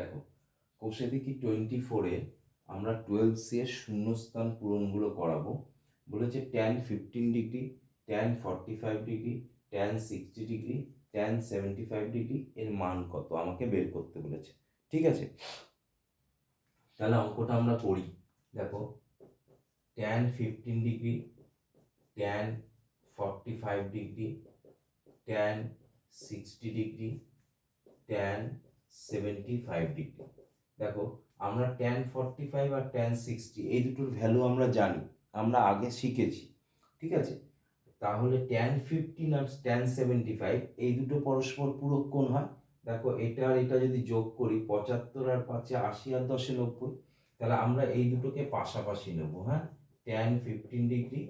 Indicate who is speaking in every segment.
Speaker 1: দেখো, কোষে দেখি 24-এ আমরা 12C এর শূন্যস্থান পূরণগুলো করাবো। বলেছে tan 15 degree, tan 45 degree, tan 60 degree, tan 75 degree এর মান কত আমাকে বের করতে বলেছে। ঠিক আছে, তাহলে অঙ্কটা আমরা করি। দেখো, tan 15 degree, tan 45 degree, tan 60 degree, tan 75 degree. দেখো, আমরা tan 45 আর tan 60 এই দুটোর ভ্যালু আমরা জানি, আমরা আগে শিখেছি। ঠিক আছে, তাহলে tan 15 আর tan 75 এই দুটো পরস্পর পূরক কোণ হয়। দেখো, এটা আর এটা যদি যোগ করি, 75 আর 5-এ 80 আর 10-এ 90, তাহলে আমরা এই দুটোকে পাশাপাশি নেব। হ্যাঁ, tan 15 ডিগ্রি,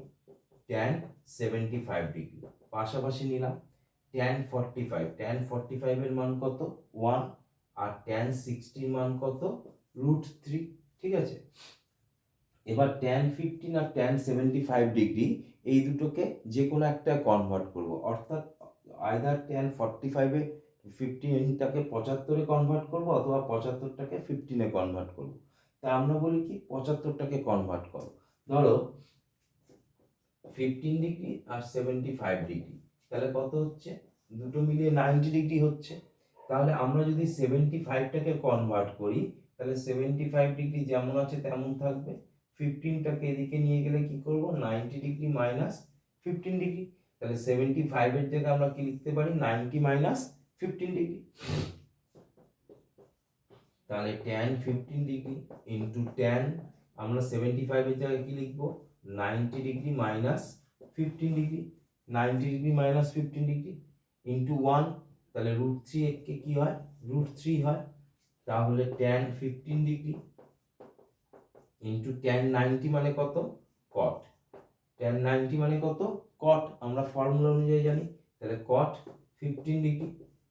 Speaker 1: tan 75 ডিগ্রি পাশাপাশি নিলাম। tan 45 এর মান কত? 1। আর tan 60 এর মান কত? √3। ঠিক আছে, এবার tan 15 আর tan 75 ডিগ্রি এই দুটোকে যে কোনো একটা কনভার্ট করব, অর্থাৎ আইদার tan 45-এ 15টাকে 75-এ কনভার্ট করব, অথবা 75টাকে 15-এ কনভার্ট করব। তা আমরা বলি কি, 75টাকে কনভার্ট করো। ধরো 15 ডিগ্রি আর 75 ডিগ্রি, তাহলে কত হচ্ছে? দুটো মিলিয়ে 90 ডিগ্রি হচ্ছে। তাহলে আমরা যদি 75টাকে কনভার্ট করি, তাহলে 75 ডিগ্রি যেমন আছে তেমন থাকবে। 15টাকে এদিকে নিয়ে গেলে কি করব? 90 ডিগ্রি মাইনাস 15 ডিগ্রি। তাহলে 75 এর জায়গায় আমরা কি লিখতে পারি? 90 মাইনাস 15 ডিগ্রি। তাহলে tan 15 ডিগ্রি ইন্টু tan, আমরা 75 এর জায়গায় কি লিখবো? 90 degree minus 15 degree. 90 degree minus 15 degree into 1, তাহলে √3 কে কি হয়? √3 হয়। তাহলে tan 15 ডিগ্রি ইন্টু tan 90 মানে কত? cot। tan 90 মানে কত? cot। আমরা ফর্মুলা অনুযায়ী জানি। তাহলে cot 15 ডিগ্রি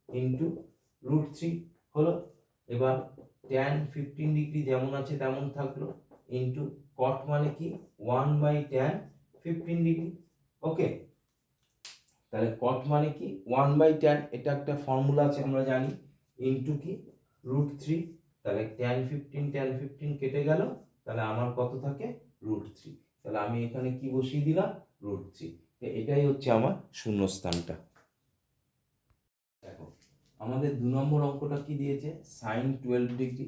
Speaker 1: ইন্টু √3 হলো। এবার tan 15 ডিগ্রি যেমন আছে তেমন থাকলো, ইন্টু cot মানে কি? 1/tan 15 degree. ওকে, তাহলে cot মানে কি? 1/tan, এটা একটা ফর্মুলা আছে আমরা জানি, ইন্টু কি? √3। তাহলে tan 15 কেটে গেল, তাহলে আমার কত থাকে? √3। তাহলে আমি এখানে কি বসিয়ে দিলাম? √3। এটাই হচ্ছে আমার শূন্যস্থানটা। দেখো, আমাদের 2 নম্বর অঙ্কটা কি দিয়েছে? sin 12 degree,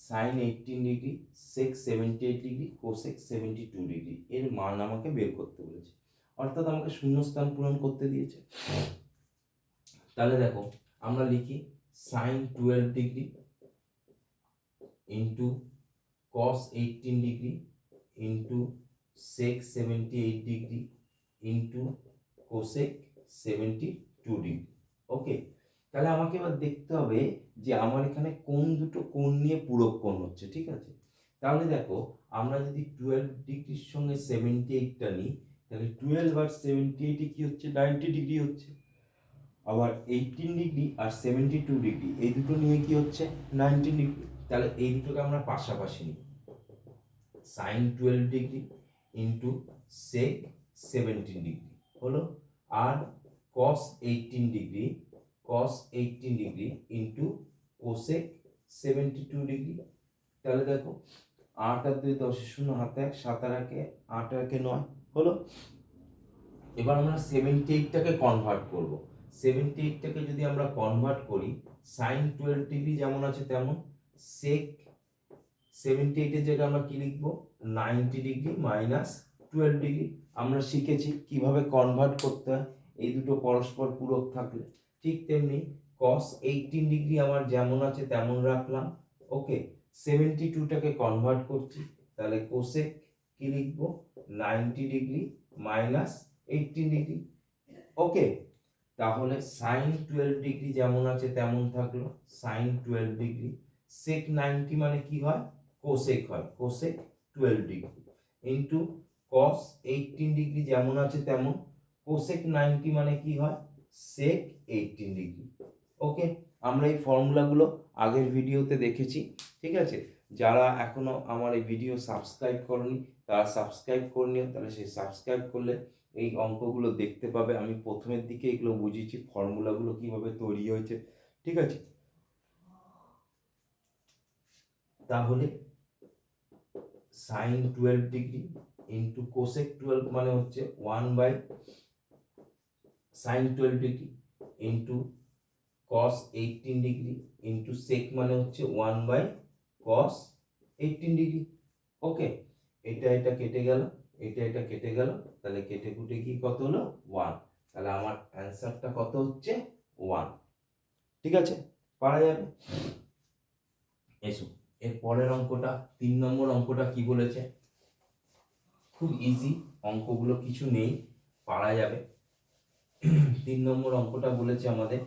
Speaker 1: sin 18 degree, sec 78 degree, cosec 72 degree এর মান আমাকে বের করতে বলেছে, অর্থাৎ আমাকে শূন্যস্থান পূরণ করতে দিয়েছে। তাহলে দেখো, আমরা লিখি sin 12 degree into cos 18 degree into sec 78 degree into cosec 72 degree. Okay, তাহলে আমাকে এবার দেখতে হবে যে আমার এখানে কোন দুটো কোণ নিয়ে পূরক কোণ হচ্ছে। ঠিক আছে, তাহলে দেখো, আমরা যদি 12 ডিগ্রির সঙ্গে 78টা নিই, তাহলে 12 আর 78 কি হচ্ছে? 90 ডিগ্রি হচ্ছে। আবার 18 ডিগ্রি আর 72 ডিগ্রি এই দুটো নিয়ে কি হচ্ছে? 90 ডিগ্রি। তাহলে এই দুটোকে আমরা পাশাপাশি নিই, sin 12 degree into sec 17 degree হলো, আর cos 18 degree into cosec 72 degree. তাহলে দেখো, 8 আর 2 10, 0 হাতে 1, 7 আর 1 8 আর 1 9 হলো। এবার আমরা 78টাকে কনভার্ট করব। 78টাকে যদি আমরা কনভার্ট করি, sin 12 ডিগ্রি যেমন আছে তেমন, sec 78 এর জায়গায় আমরা কি লিখব? 90 ডিগ্রি মাইনাস 12 ডিগ্রি। আমরা শিখেছি কিভাবে কনভার্ট করতে হয় এই দুটো পরস্পর পূরক থাকলে। ঠিক তেমনি cos 18 ডিগ্রি আমার যেমন আছে তেমন রাখলাম। ওকে, 72টাকে কনভার্ট করছি, তাহলে cosec কি লিখব? 90 ডিগ্রি মাইনাস 18 ডিগ্রি। ওকে, তাহলে sin 12 ডিগ্রি যেমন আছে তেমন থাকলো, sin 12 ডিগ্রি sec 90 মানে কি হয়? cosec হয়, cosec 12 degree into cos 18 degree যেমন আছে তেমন, cosec 90 মানে কি হয়? sec 18 degree. ওকে, আমরা এই ফর্মুলাগুলো আগের ভিডিওতে দেখেছি। ঠিক আছে, যারা এখনো আমার এই ভিডিও সাবস্ক্রাইব করনি তারা সাবস্ক্রাইব করে নিও, তাহলে সেই সাবস্ক্রাইব করলে এই অঙ্কগুলো দেখতে পাবে। আমি প্রথমের দিকে এগুলো বুঝিয়েছি ফর্মুলাগুলো কিভাবে তৈরি হয়েছে। ঠিক আছে, তাহলে সাইন 12 ডিগ্রি ইন্টু কোসেক 12 মানে হচ্ছে 1 by sine 12 degree into cos 18 degree into sec মানে হচ্ছে 1 বাই কস 18 ডিগ্রি। ওকে, এটা কেটে গেল, এটা কেটে গেল, তাহলে কেটে কুটে কি কত হলো 1, তাহলে আমার অ্যান্সারটা কত হচ্ছে 1। ঠিক আছে, পারা যাবে। এসো এর পরের অঙ্কটা 3 নম্বর অঙ্কটা কি বলেছে, খুব ইজি অঙ্কগুলো, কিছু নেই, পারা যাবে। 3 নম্বর অঙ্কটা বলেছে আমাদের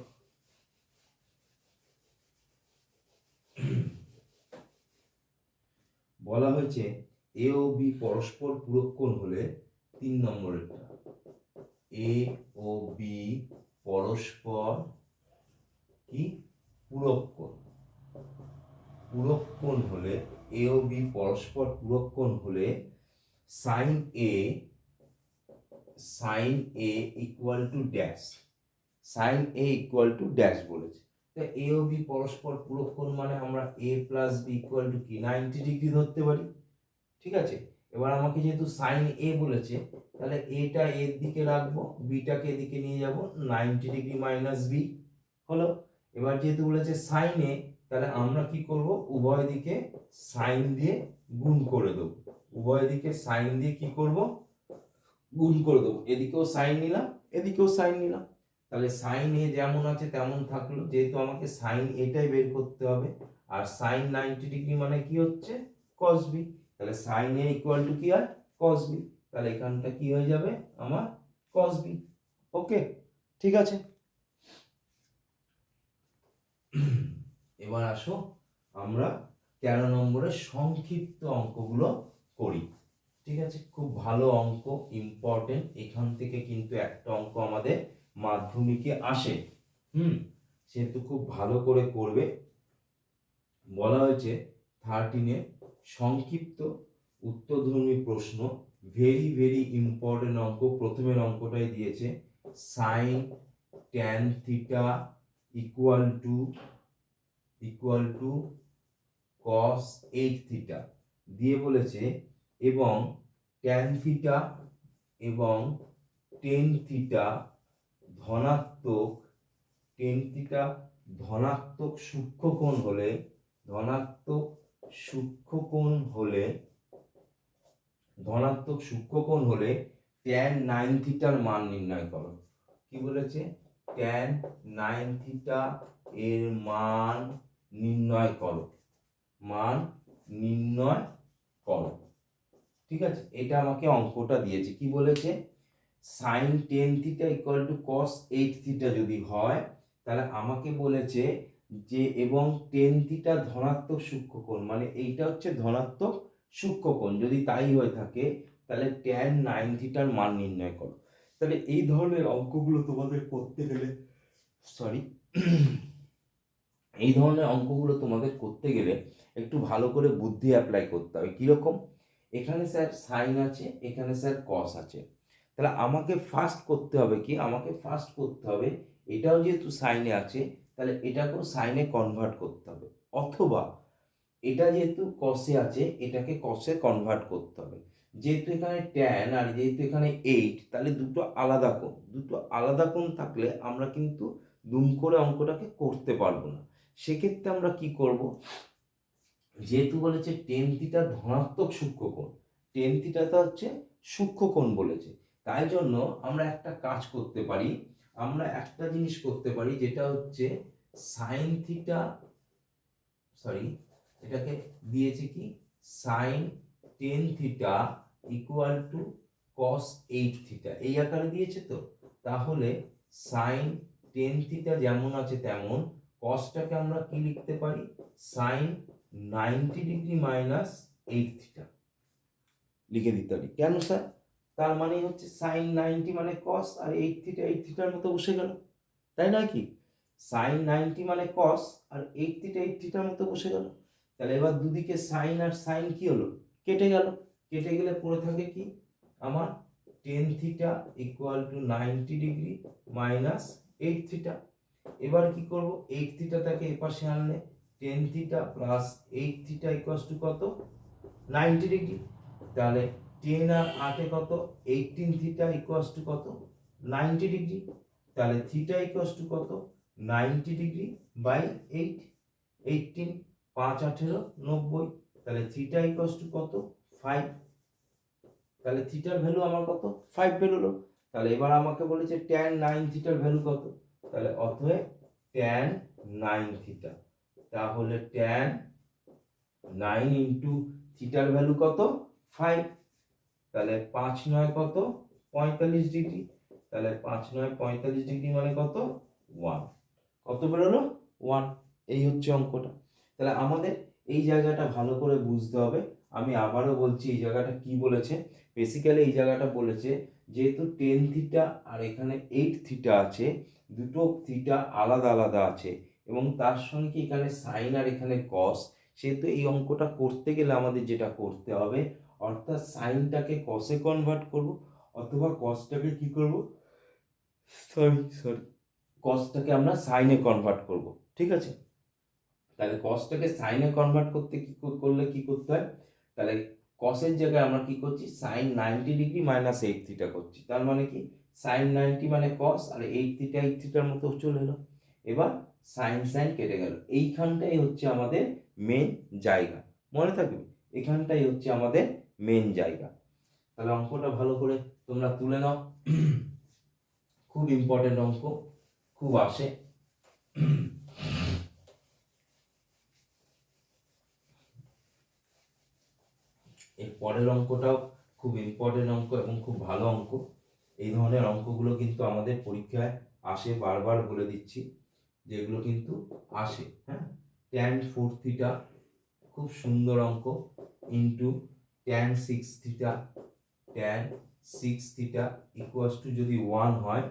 Speaker 1: বলা হয়েছে এ ও বি পরস্পর পূরক কোণ হলে 3 নম্বরেরটা, এ ও বি পরস্পর কি পূরক কোণ, পূরক কোণ হলে এ ও বি পরস্পর পূরক কোণ হলে sine A equal to dash, sine A equal to dash বলেছে। তো এ ও বি পরস্পর পূরক কোণ মানে আমরা এ প্লাস বি ইকুয়াল টু কি 90 ডিগ্রি ধরতে পারি। ঠিক আছে, এবার আমাকে যেহেতু সাইন এ বলেছে, তাহলে এটা এর দিকে রাখবো, বিটাকে এদিকে নিয়ে যাব, 90 ডিগ্রি মাইনাস বি হলো। এবার যেহেতু বলেছে সাইন এ, তাহলে আমরা কি করব, উভয় দিকে সাইন দিয়ে গুণ করে দেবো, উভয় দিকে সাইন দিয়ে কি করব, গুণ করে দেবো। এদিকেও সাইন নিলাম, এদিকেও সাইন নিলাম, তাহলে সাইন এ যেমন আছে তেমন থাকলো, যেহেতু আমাকে সাইন এটাই বের করতে হবে, আর সাইন 90 ডিগ্রি মানে কি হচ্ছে কস বি, তাহলে সাইন এ ইকুয়াল টু কি হয় কস বি, তাহলে এখানটা কি হয়ে যাবে আমার কস বি। ওকে, ঠিক আছে। এবার আসো আমরা 13 নম্বরের সংক্ষিপ্ত অঙ্কগুলো করি। ঠিক আছে, খুব ভালো অঙ্ক, ইম্পর্টেন্ট, এখান থেকে কিন্তু একটা অঙ্ক আমাদের মাধ্যমিকে আসে। সেহেতু খুব ভালো করে করবে। বলা হয়েছে 13-এ সংক্ষিপ্ত উত্তরধর্মী প্রশ্ন, ভেরি ভেরি ইম্পর্টেন্ট অঙ্ক। প্রথমের অঙ্কটাই দিয়েছে sine tan theta equal to cos 8 theta দিয়ে বলেছে, এবং ট্যান থিটা এবং টেন থিটা ধনাত্মক, টেন থিটা ধনাত্মক সূক্ষ্মকোণ হলে, ধনাত্মক সূক্ষ্মকোণ হলে, ধনাত্মক সূক্ষ্মকোণ হলে ট্যান 9 থিটার মান নির্ণয় করো। কি বলেছে, ট্যান 9 থিটা এর মান নির্ণয় করো, মান নির্ণয় করো। ঠিক আছে, এটা আমাকে অঙ্কটা দিয়েছে, কি বলেছে, sine 10 theta equal to cos 8 theta যদি হয়, তাহলে আমাকে বলেছে যে এবং 10 থিটা ধনাত্মক সূক্ষ্মকোণ, মানে এইটা হচ্ছে ধনাত্মক সূক্ষ্মকোণ, যদি তাই হয়ে থাকে তাহলে ট্যান 9 থিটার মান নির্ণয় করো। তাহলে এই ধরনের অঙ্কগুলো তোমাদের করতে গেলে, সরি, এই ধরনের অঙ্কগুলো তোমাদের করতে গেলে একটু ভালো করে বুদ্ধি অ্যাপ্লাই করতে হবে। কিরকম, এখানে স্যার সাইন আছে, এখানে স্যার কস আছে, তাহলে আমাকে ফার্স্ট করতে হবে কি, আমাকে ফার্স্ট করতে হবে এটাও যেহেতু সাইনে আছে, তাহলে এটাকেও সাইনে কনভার্ট করতে হবে, অথবা এটা যেহেতু কসে আছে এটাকে কসে কনভার্ট করতে হবে। যেহেতু এখানে ট্যান আর যেহেতু এখানে 8, তাহলে দুটো আলাদা কোণ, দুটো আলাদা কোণ থাকলে আমরা কিন্তু দুম করে অঙ্কটাকে করতে পারবো না। সেক্ষেত্রে আমরা কি করব, যেহেতু বলেছে টেন থিটা ধনাত্মক সূক্ষ্মকোণ, টেন থিটাটা হচ্ছে সূক্ষ্মকোণ বলেছে, তাই জন্য আমরা একটা কাজ করতে পারি, আমরা একটা জিনিস করতে পারি, যেটা হচ্ছে সাইন থিটা, সরি, এটাকে দিয়েছে কি sine 10 theta equal to cos 8 theta, এই আকারে দিয়েছে। তো তাহলে সাইন 10 থিটা যেমন আছে তেমন, কসটাকে আমরা কি লিখতে পারি, সাইন 90 ডিগ্রি মাইনাস 8 থিটা লিখে দিতে পারি। কেন স্যার, তার মানে হচ্ছে সাইন 90 মানে কস, আর 8 থিটা 8 থিটার মতো বসে গেল, তাই না কি, সাইন 90 মানে কস আর 8 থিটা 8 থিটার মতো বসে গেল। তাহলে এবার দুদিকে সাইন আর সাইন কি হলো, কেটে গেল, কেটে গেলে পড়ে থাকে কি আমার 10 theta equal to 90 degree minus 8 theta. এবার কি করব, 8 থিটাটাকে এপাশে আনলে tan theta plus 8 theta equals to কত 90 ডিগ্রি। তাহলে 10 আর 8 কত 18 থিটা ইকুয়ালস টু কত 90 ডিগ্রি। তাহলে থিটা ইকুয়ালস টু কত 90 ডিগ্রি বাই 8, 18 5 18 90। তাহলে থিটা ইকুয়ালস টু কত 5। তাহলে থিটার ভ্যালু আমার কত 5 বেরোলো। তাহলে এবার আমাকে বলেছে tan 9 থিটার ভ্যালু কত, তাহলে অতএব tan 9 থিটা। তাহলে tan 9 ইন্টু থিটার ভ্যালু কত 5। তাহলে 5 9 কত 45 ডিগ্রি। তাহলে 5 9 45 ডিগ্রি মানে কত 1। কত বেরোলো 1। এই হচ্ছে অঙ্কটা। তাহলে আমাদের এই জায়গাটা ভালো করে বুঝতে হবে। আমি আবারও বলছি এই জায়গাটা কি বলেছে। বেসিক্যালি এই জায়গাটা বলেছে যেহেতু 10 থিটা আর এখানে 8 থিটা আছে, দুটো থিটা আলাদা আলাদা আছে এবং তার সঙ্গে এখানে সাইন আর এখানে কস, সেহেতু এই অঙ্কটা করতে গেলে আমাদের যেটা করতে হবে অর্থাৎ সাইনটাকে কসে কনভার্ট করব অথবা কসটাকে কি করব সরি কসটাকে আমরা সাইনে কনভার্ট করব। ঠিক আছে, তাহলে কসটাকে সাইনে কনভার্ট করতে কি করলে কি করতে হয়, তাহলে কসের জায়গায় আমরা কি করছি সাইন 90 ডিগ্রি মাইনাস 8 থিটা করছি। তার মানে কি সাইন 90 মানে কস আর 8 থিটা 8 থিটার মতো চলে এলো। এবার সাইন সাইন কেটে গেল। এইখানটাই হচ্ছে আমাদের মেন জায়গা, মনে থাকবে এখানটাই হচ্ছে আমাদের মেন জায়গা। তাহলে অঙ্কটা ভালো করে তোমরা তুলে নাও, খুব ইম্পর্টেন্ট অঙ্ক, খুব আসে। এর পরের অঙ্কটাও খুব ইম্পর্টেন্ট অঙ্ক এবং খুব ভালো অঙ্ক। এই ধরনের অঙ্কগুলো কিন্তু আমাদের পরীক্ষায় আসে, বারবার বলে দিচ্ছি যেগুলো কিন্তু আসে। হ্যাঁ, tan 4 থিটা খুব সুন্দর অঙ্ক into tan 6 theta, tan 6 theta equals to যদি 1 হয়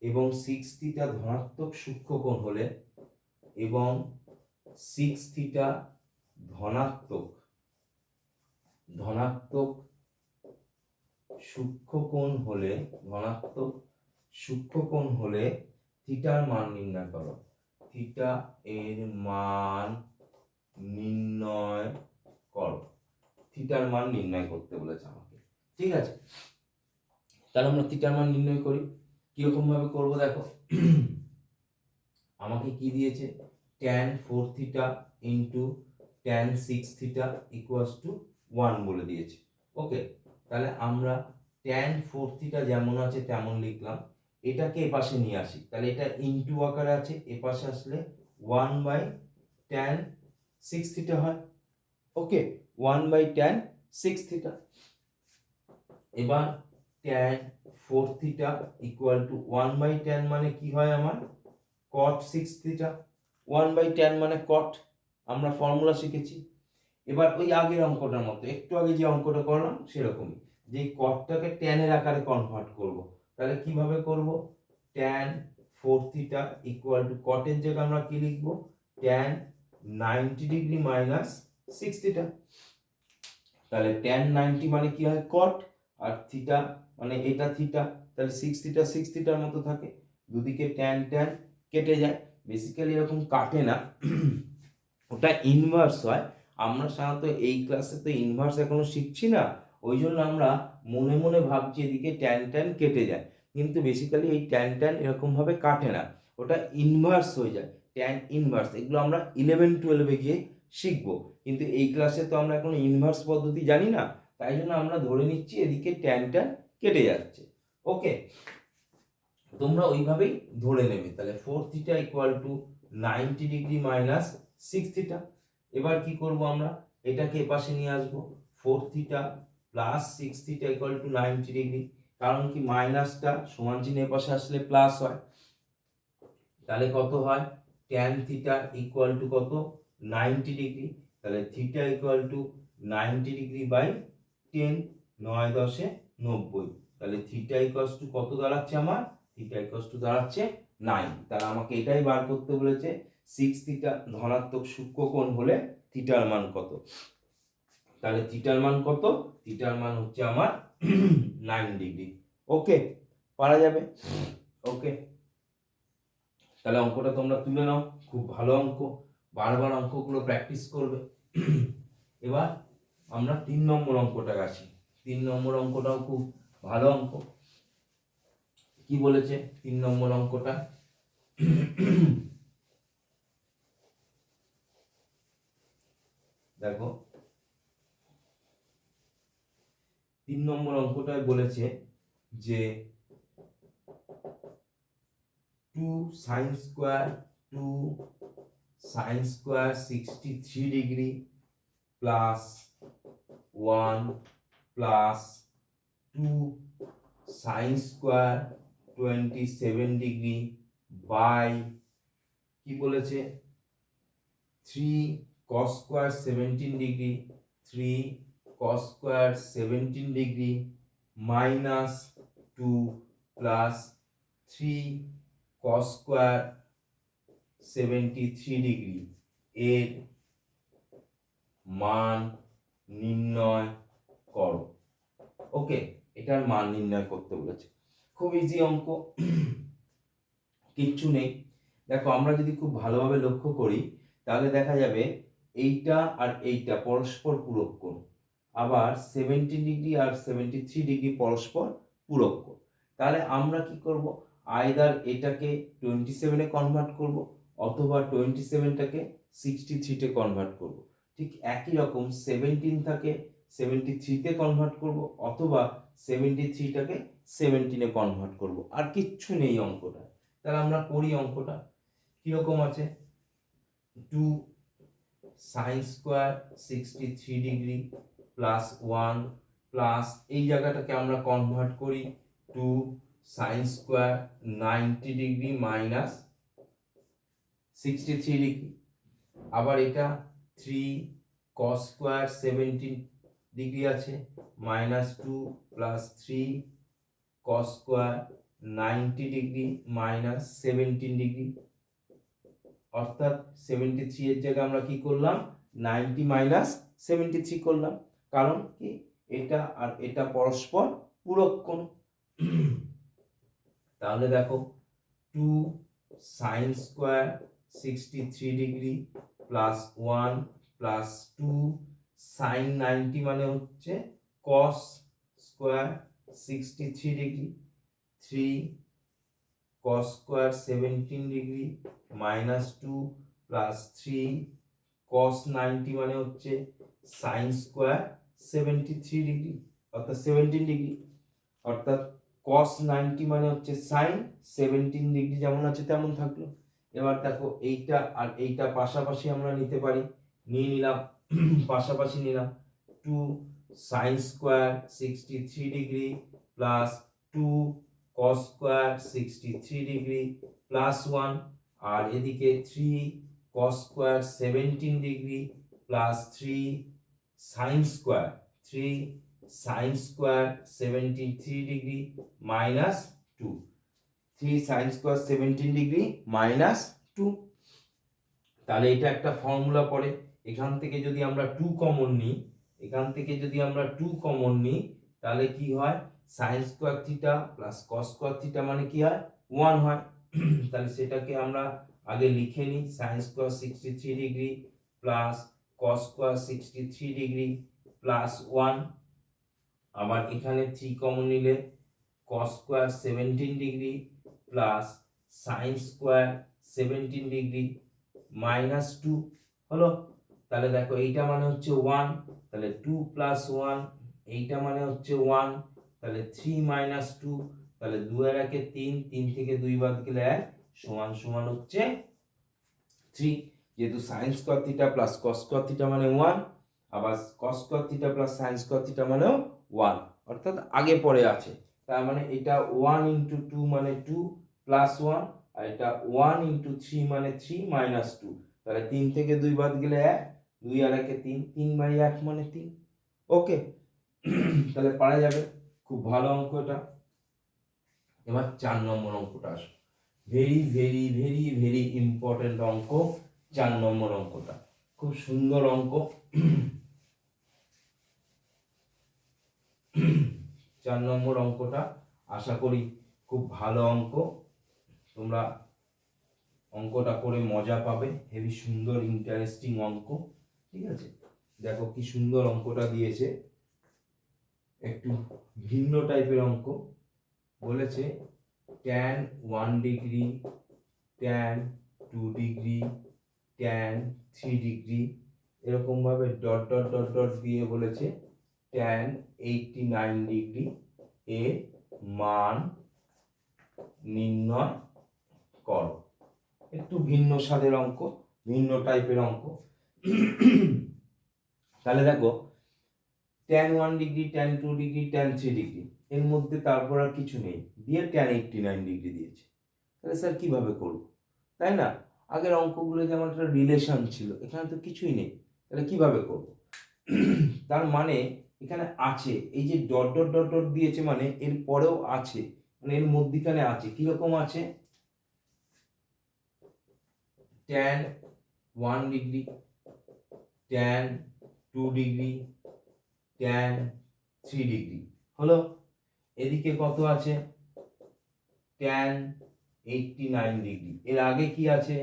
Speaker 1: এবং 6 থিটা ধনাত্মক সূক্ষ্মকোণ হলে এবং 6 থিটা ধনাত্মক সূক্ষ্মকোণ হলে থিটার মান নির্ণয় করো। থিটা এর মান নির্ণয় করো। থিটার মান নির্ণয় করতে বলেছে আমাকে। ঠিক আছে, তাহলে আমরা থিটার মান নির্ণয় করি। কিরকম ভাবে করব দেখো, আমাকে কি দিয়েছে tan 4 theta into tan 6 theta equals to 1 বলে দিয়েছে। ওকে, তাহলে আমরা tan 4 থিটা যেমন আছে তেমন লিখলাম, এটাকে এপাশে নিয়ে আসি। তাহলে এটা ইনটু আকারে আছে, এপাশে আসলে 1 বাই tan 6 থিটা হয়। Okay, 1 by tan 6 theta. এবার tan 4 theta equal to 1 by tan মানে কি হয় আমার cot 6 থিটা। 1 বাই tan মানে cot, আমরা ফর্মুলা শিখেছি। এবার ওই আগের অঙ্কটার মতো, একটু আগে যে অঙ্কটা করলাম সেরকমই, যে কটটাকে tan এর আকারে কনভার্ট করব। তাহলে কিভাবে করব, tan 4 থিটা ইকুয়াল টু কটের জায়গায় আমরা কি লিখব tan 90 ডিগ্রি মাইনাস 6 থিটা। তাহলে tan 90 মানে কি হয় cot আর থিটা মানে এটা থিটা, তাহলে 6 থিটা 6 থিটার মতো থাকে, দুদিকে tan tan কেটে যায়। বেসিক্যালি এরকম কাটে না, ওটা ইনভার্স হয়। আমরা সাধারণত এই ক্লাসে তো ইনভার্স এখনো শিখছি না, ওই জন্য আমরা মনে মনে ভাবছি এদিকে ট্যান ট্যান কেটে যায়, কিন্তু বেসিক্যালি এই ট্যান ট্যান এরকম ভাবে কাটে না, ওটা ইনভার্স হয়ে যায়, ট্যান ইনভার্স। এগুলো আমরা 11-12 গিয়ে শিখবো, কিন্তু এই ক্লাসে তো আমরা এখন ইনভার্স পদ্ধতি জানি না, তাই জন্য আমরা ধরে নিচ্ছি এদিকে ট্যান ট্যান কেটে যাচ্ছে। ওকে, তোমরা ওইভাবেই ধরে নেবে। তাহলে 4 theta equal to 90 degree minus 6 theta. এবার কি করব, আমরা এটাকে এপাশে নিয়ে আসবো, 4 theta plus 6 theta equal to 90 degree. কারণ কি মাইনাসটা সমান চিহ্ন এপাশে আসলে প্লাস হয়, তাহলে কত হয় tan থিটা ইকুয়াল টু কত 90 ডিগ্রি। তাহলে theta equal to 90 degree by 10, 9 10 90। তাহলে থিটা ইকুয়ালস টু কত দাঁড়াচ্ছে আমার, থিটা ইকুয়ালস টু দাঁড়াচ্ছে 9। তাহলে আমাকে এটাই বার করতে বলেছে 6 থিটা ধনাত্মক সূক্ষ্মকোণ হলে থিটার মান কত। তাহলে থিটার মান কত, থিটার মান হচ্ছে আমার 9 ডিগ্রি। ওকে, পারা যাবে। ওকে, তাহলে অঙ্কটা তোমরা তুলে নাও, খুব ভালো অঙ্ক, বারবার অঙ্কগুলো প্র্যাকটিস করবে। এবার আমরা 3 নম্বর অঙ্কটা আসি। 3 নম্বর অঙ্কটাও খুব ভালো অঙ্ক। কি বলেছে 3 নম্বর অঙ্কটা? দেখো 3 নম্বর অঙ্কটায় বলেছে যে 2 sin square 63 degree plus 1 plus 2 sin square 27 degree by কি বলেছে 3 cos square 17 degree 3 cos square 17 degree minus 2 plus 3 cos square 73 degree এর মান নির্ণয় করো। ওকে, এটার মান নির্ণয় করতে বলেছে। খুব ইজি অঙ্ক, কিচ্ছু নেই। দেখো আমরা যদি খুব ভালোভাবে লক্ষ্য করি তাহলে দেখা যাবে এইটা আর এইটা পরস্পর পূরক কোণ, আবার 70 ডিগ্রি আর 73 ডিগ্রি পরস্পর পূরক কোণ। তাহলে আমরা কি করব, আইদার এটাকে 27 এ কনভার্ট করব অথবা 27টাকে 63 তে কনভার্ট করব। ঠিক একই রকম 17 টাকে 73 তে কনভার্ট করব অথবা 73টাকে 17 এ কনভার্ট করব। আর কিচ্ছু নেই অঙ্কটা। তাহলে আমরা করি অঙ্কটা। কিরকম আছে, 2 sin square 63 degree plus 1 plus এই জায়গাটাকে আমরা কনভার্ট করি 2 sin square 90 degree minus 63 degree, আবার এটা 3 cos স্কয়ার 17 ডিগ্রি আছে minus 2 plus 3 cos square 90 degree minus 17 degree, অর্থাৎ 73 এর জায়গায় আমরা কি করলাম 90 মাইনাস 73 করলাম, কারণ কি এটা আর এটা পরস্পর পূরক কোণ। তাহলে দেখো 2 sin square 63 degree plus 1 plus 2 sin 90 মানে হচ্ছে cos square 63 degree 3 cos square 17 degree minus 2 plus 3 cos 90 মানে হচ্ছে sin স্কয়ার 73 ডিগ্রি অর্থাৎ 17 ডিগ্রি, অর্থাৎ cos 90 মানে হচ্ছে sin 17 ডিগ্রি যেমন আছে তেমন থাকলো। এবার দেখো এইটা আর এইটা পাশাপাশি আমরা নিতে পারি, নিয়ে নিলাম, পাশাপাশি নিলাম 2 sin square 63 degree plus 2 cos square 63 degree plus 1, আর এদিকে 3 cos square 17 degree plus 3 sin square 3 sin square 73 degree minus 2, 3 sin square 17 degree minus 2। তাহলে এটা একটা ফর্মুলা পড়ে, এখান থেকে যদি আমরা 2 কমন নিই, এখান থেকে যদি আমরা 2 কমন নিই তাহলে কি হয় sin square theta plus cos square theta মানে কি হয় 1 হয়। তাহলে সেটাকে আমরা আগে লিখে নিই, sin square 63 degree plus cos square 63 degree plus 1, আবার এখানে 3 কমন নিলে cos square 17 degree plus sin square 17 degree minus 2 হলো। তাহলে দেখো এইটা মানে হচ্ছে 1, তাহলে 2 প্লাস 1, এইটা মানে হচ্ছে 1, তাহলে 3 মাইনাস 2, তাহলে 2 এর একে 3, 3 থেকে 2 বাদ গেলে 1 সমান সমান হচ্ছে 3। যেহেতু sin square theta plus cos square theta মানে 1, আবার cos square theta plus sin square theta মানেও 1, অর্থাৎ আগে পরে আছে। তার মানে এটা 1 ইনটু 2 মানে 2 প্লাস 1, আর এটা 1 ইনটু 3 মানে 3 মাইনাস 2, তাহলে 3 থেকে 2 বাদ গেলে 1, 2 আর 1 3, 3 বাই 1 মানে 3। ওকে, তাহলে পারা যাবে, খুব ভালো অঙ্ক এটা। এবার 4 নম্বর অঙ্কটা আসো, very very very very important অঙ্ক 4 নম্বর অঙ্কটা, খুব সুন্দর অঙ্ক। 4 নম্বর অঙ্কটা আশা করি খুব ভালো অঙ্ক, তোমরা অঙ্কটা করে মজা পাবে, হেবি সুন্দর ইন্টারেস্টিং অঙ্ক। ঠিক আছে, দেখো কি সুন্দর অঙ্কটা দিয়েছে, একটু ভিন্ন টাইপের অঙ্ক। বলেছে tan 1 degree, tan 2 degree, tan 3 degree, এরকম ভাবে ডট ডট ডট ডট দিয়ে বলেছে tan 89 ডিগ্রি এর মান নির্ণয় করো। একটু ভিন্ন স্বাদের অঙ্ক, ভিন্ন টাইপের অঙ্ক। তাহলে দেখো tan 1 degree, tan 2 degree, tan 3 degree, এর মধ্যে তারপর আর কিছু নেই, দিয়ে tan 89 ডিগ্রি দিয়েছে। তাহলে স্যার কিভাবে করব, তাই না? আগের অঙ্কগুলো যেমন একটা রিলেশন ছিল, এখানে তো কিছুই নেই, তাহলে কিভাবে করব? তার মানে এখানে আছে, এই যে ডট ডট ডট ডট দিয়েছে মানে এর পরেও আছে, মানে এর মধ্যিখানে আছে। কিরকম আছে? tan 1 degree, tan 2 degree, tan 3 degree হলো। এদিকে কত আছে? tan 89 degree. এর আগে কি আছে?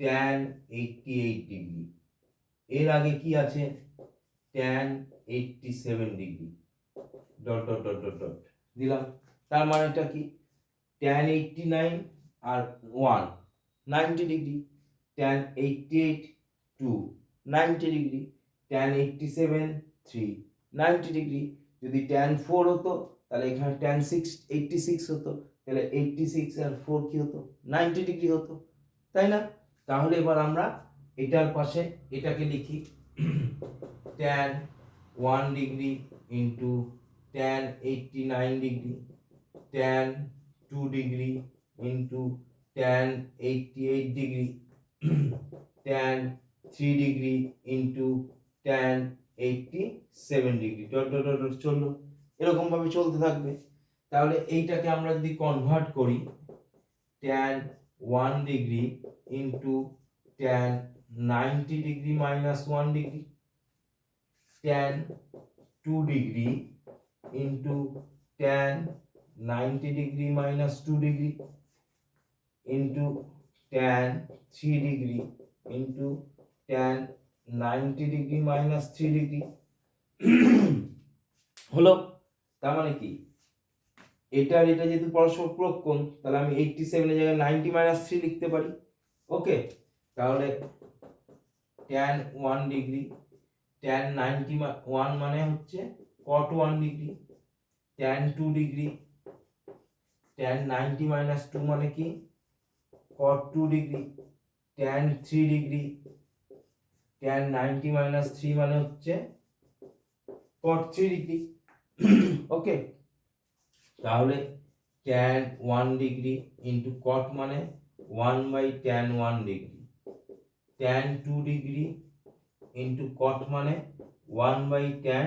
Speaker 1: tan 88 degree. এর আগে কি আছে? tan 87 degree. Dot dot dot dot dot দিলাম। তার মানেটা কি? tan 89 আর 1 90 degree, tan 88 2 90 degree, tan 87 3 90 degree. যদি tan 4 হতো তাহলে এখানে tan 86 হতো, তাহলে 86 আর 4 কি হতো? 90 ডিগ্রি হতো, তাই না? তাহলে এবার আমরা এটার পাশে এটাকে লিখি tan 1 degree into tan 89 degree, tan 2 degree into tan 88 degree, tan 3 degree into tan 87 degree. Dot dot dot চললো, এরকম ভাবে চলতে থাকবে। তাহলে এইটাকে আমরা যদি কনভার্ট করি, tan 1 degree into tan 90 degree minus 1 degree, tan 2 degree into tan 90 degree minus 2 degree into tan 3 degree into tan 90 degree minus 3 degree হলো। তার মানে কি, এটা যেহেতু পরস্পর পূরক কোণ, তাহলে আমি 87 এর জায়গায় 90 মাইনাস 3 লিখতে পারি। ওকে, তাহলে tan 1 ডিগ্রি, tan 91 মানে হচ্ছে cot 1 degree, tan 2 degree, tan 90 minus 2 মানে কি? cot 2 degree, tan 3 degree, tan 90 minus 3 মানে হচ্ছে cot 3 ডিগ্রি। ওকে, তাহলে tan 1 ডিগ্রি ইন্টু cot মানে 1 by tan 1 degree, tan 2 degree into cot মানে 1 by tan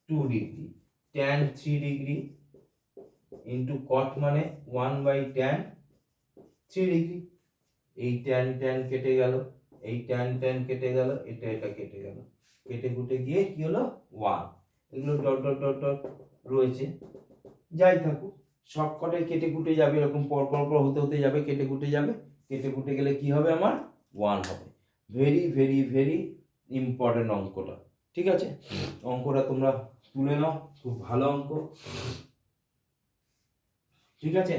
Speaker 1: 2 degree, tan 3 degree into cot মানে 1 by tan 3 degree. এই tan tan কেটে গেল, এই tan tan কেটে গেল, এটা কেটে গেল, কেটে কুটে গিয়ে কি হলো? 1। এগুলো ডট ডট ডট ডট রয়েছে, যাই থাকুক, সবকটাই কেটে কুটে যাবে, এরকম পর পর পর হতে হতে যাবে, কেটে কুটে যাবে। কেটে কুটে গেলে কি হবে? আমার 1 হবে। ভেরি ভেরি ভেরি ইম্পর্টেন্ট অঙ্কটা। ঠিক আছে, অঙ্কটা তোমরা তুলে নাও, খুব ভালো অঙ্ক। ঠিক আছে,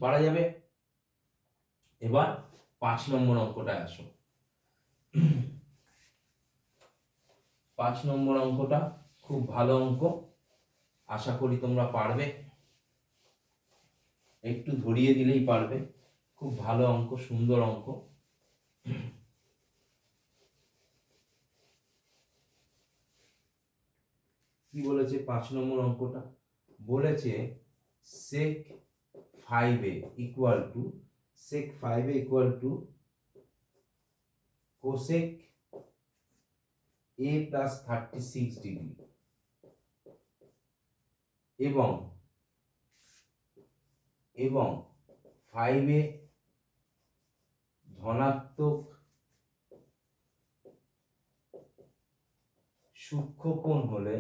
Speaker 1: পারা যাবে। এবার 5 নম্বর অঙ্কটায় আসো। 5 নম্বর অঙ্কটা খুব ভালো অঙ্ক, আশা করি তোমরা পারবে, একটু ধরিয়ে দিলেই পারবে। খুব ভালো অঙ্ক, সুন্দর অঙ্ক। কি বলেছে 5 নম্বর অঙ্কটা? বলেছে sec 5a equal to sec 5a equal to cosec a plus 36 degree, এবং 5a ধনাত্মক সূক্ষ্মকোণ হলে,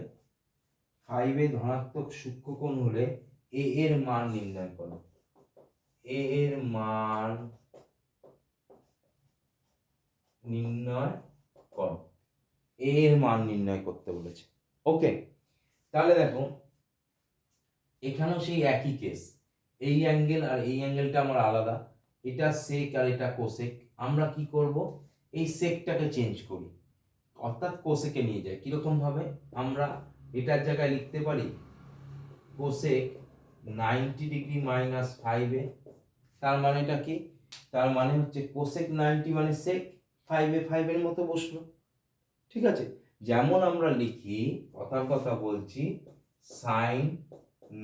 Speaker 1: 5a ধনাত্মক সূক্ষ্মকোণ হলে a এর মান নির্ণয় করো। a এর মান নির্ণয় করো, এর মান নির্ণয় করতে বলেছে। ওকে, তাহলে দেখো এখানেও সেই একই কেস, এই অ্যাঙ্গেল আর এই অ্যাঙ্গেলটা আমার আলাদা, এটা সেক আর এটা কোসেক। আমরা কি করব, এই সেকটাকে চেঞ্জ করি, অর্থাৎ কোসেকে নিয়ে যাই। কিরকম ভাবে, আমরা এটার জায়গায় লিখতে পারি কোসেক 90 ডিগ্রি মাইনাস 5a। তার মানেটা কি, তার মানে হচ্ছে কোসেক 90 মানে সেক 5a, 5 এর মতো বসলো। ঠিক আছে, যেমন আমরা লিখি, কথার কথা বলছি, সাইন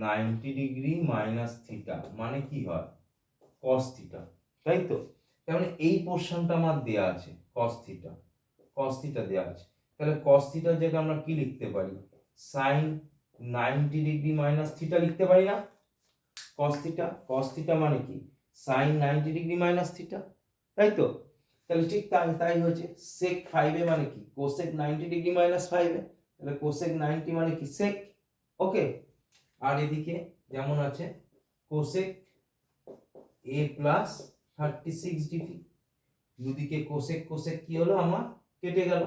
Speaker 1: 90 ডিগ্রি মাইনাস থিটা মানে কি হয়, কস থিটা, তাই তো? তার মানে এই পোর্শনটা আমার দেয়া আছে কস থিটা, কস থিটা দেয়া আছে। তাহলে কস থিটার জায়গায় আমরা কি লিখতে পারি, সাইন 90 ডিগ্রি মাইনাস থিটা লিখতে পারি না? কস থিটা, কস থিটা মানে কি, সাইন 90 ডিগ্রি মাইনাস থিটা, তাই তো? তাহলে ঠিক তাই হচ্ছে, sec 5a মানে কি, cosec 90 ডিগ্রি মাইনাস 5a, তাহলে cosec 90 মানে কি sec। ওকে, আর এদিকে যেমন আছে cosec a প্লাস 36 ডিগ্রি, দুদিকে cosec cosec কি হলো আমার কেটে গেল,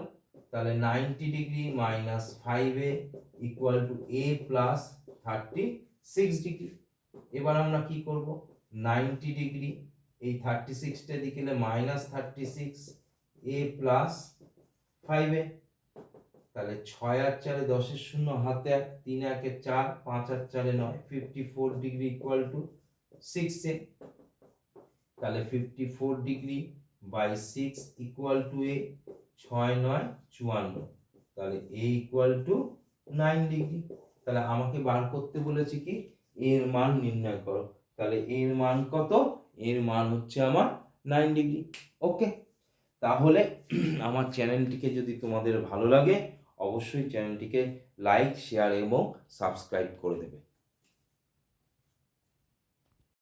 Speaker 1: তাহলে 90 degree minus 5a equal to a plus 36 degree. এবার আমরা কি করব, 90 ডিগ্রি এই 36 টা দিকে গেলে মাইনাস 36 a প্লাস 5a, তাহলে 6 আর 4 10 এর শূন্য হাতে 1, 3 1 এ 4, 5 আর 4 এ 9, 54 ডিগ্রি ইকুয়াল টু 6a। তাহলে 54 degree by 6 equal to a, 6 9 54, তাহলে a ইকুয়াল টু 9 ডিগ্রি। তাহলে আমাকে বার করতে বলেছে কি, এর মান নির্ণয় করো। তাহলে এর মান কত, এর মান হচ্ছে আমার 9 ডিগ্রি। ওকে, তাহলে আমার চ্যানেলটিকে যদি তোমাদের ভালো লাগে অবশ্যই চ্যানেলটিকে লাইক, শেয়ার এবং সাবস্ক্রাইব করে দেবে।